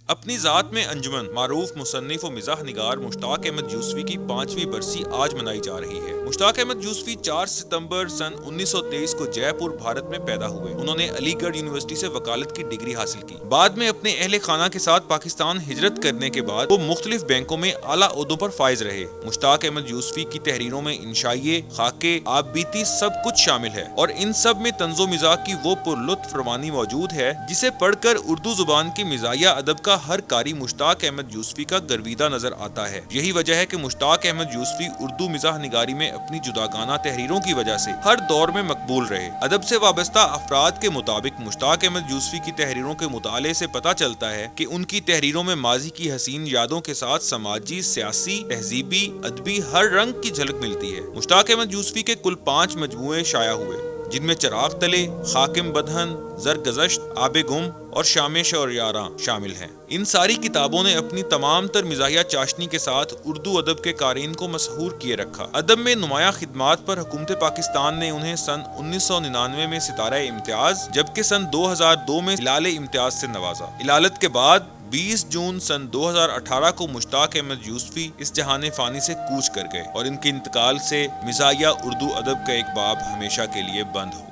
اپنی ذات میں انجمن معروف مصنف و مزاح نگار مشتاق احمد یوسفی کی 5ویں برسی آج منائی جا رہی ہے۔ مشتاق احمد یوسفی 4 ستمبر سن 1923 کو جے پور بھارت میں پیدا ہوئے۔ انہوں نے علی گڑھ یونیورسٹی سے وکالت کی ڈگری حاصل کی۔ بعد میں اپنے اہل خانہ کے ساتھ پاکستان ہجرت کرنے کے بعد وہ مختلف بینکوں میں اعلیٰ عہدوں پر فائز رہے۔ مشتاق احمد یوسفی کی تحریروں میں انشائیے، خاکے، آپ بیتی سب کچھ شامل ہے، اور ان سب میں طنز و مزاح کی وہ پرلطف روانی موجود ہے جسے پڑھ کر اردو زبان کے مزاحیہ ادب کا ہر قاری مشتاق احمد یوسفی کا گرویدہ نظر آتا ہے۔ یہی وجہ ہے کہ مشتاق احمد یوسفی اردو مزاح نگاری میں اپنی جداگانہ تحریروں کی وجہ سے ہر دور میں مقبول رہے۔ ادب سے وابستہ افراد کے مطابق مشتاق احمد یوسفی کی تحریروں کے مطالعے سے پتہ چلتا ہے کہ ان کی تحریروں میں ماضی کی حسین یادوں کے ساتھ سماجی، سیاسی، تہذیبی، ادبی ہر رنگ کی جھلک ملتی ہے۔ مشتاق احمد یوسفی کے کل 5 مجموعے شائع ہوئے، جن میں چراغ تلے، خاکم بدہن، زرگزشت، آب گم اور شام شوریاراں شامل ہیں۔ ان ساری کتابوں نے اپنی تمام تر مزاحیہ چاشنی کے ساتھ اردو ادب کے قارئین کو مسحور کیے رکھا۔ ادب میں نمایاں خدمات پر حکومت پاکستان نے انہیں سن 1999 میں ستارہ امتیاز جبکہ سن 2002 میں ہلال امتیاز سے نوازا۔ علالت کے بعد 20 جون سن 2018 کو مشتاق احمد یوسفی اس جہان فانی سے کوچ کر گئے، اور ان کے انتقال سے مزاحیہ اردو ادب کا ایک باب ہمیشہ کے لیے بند ہو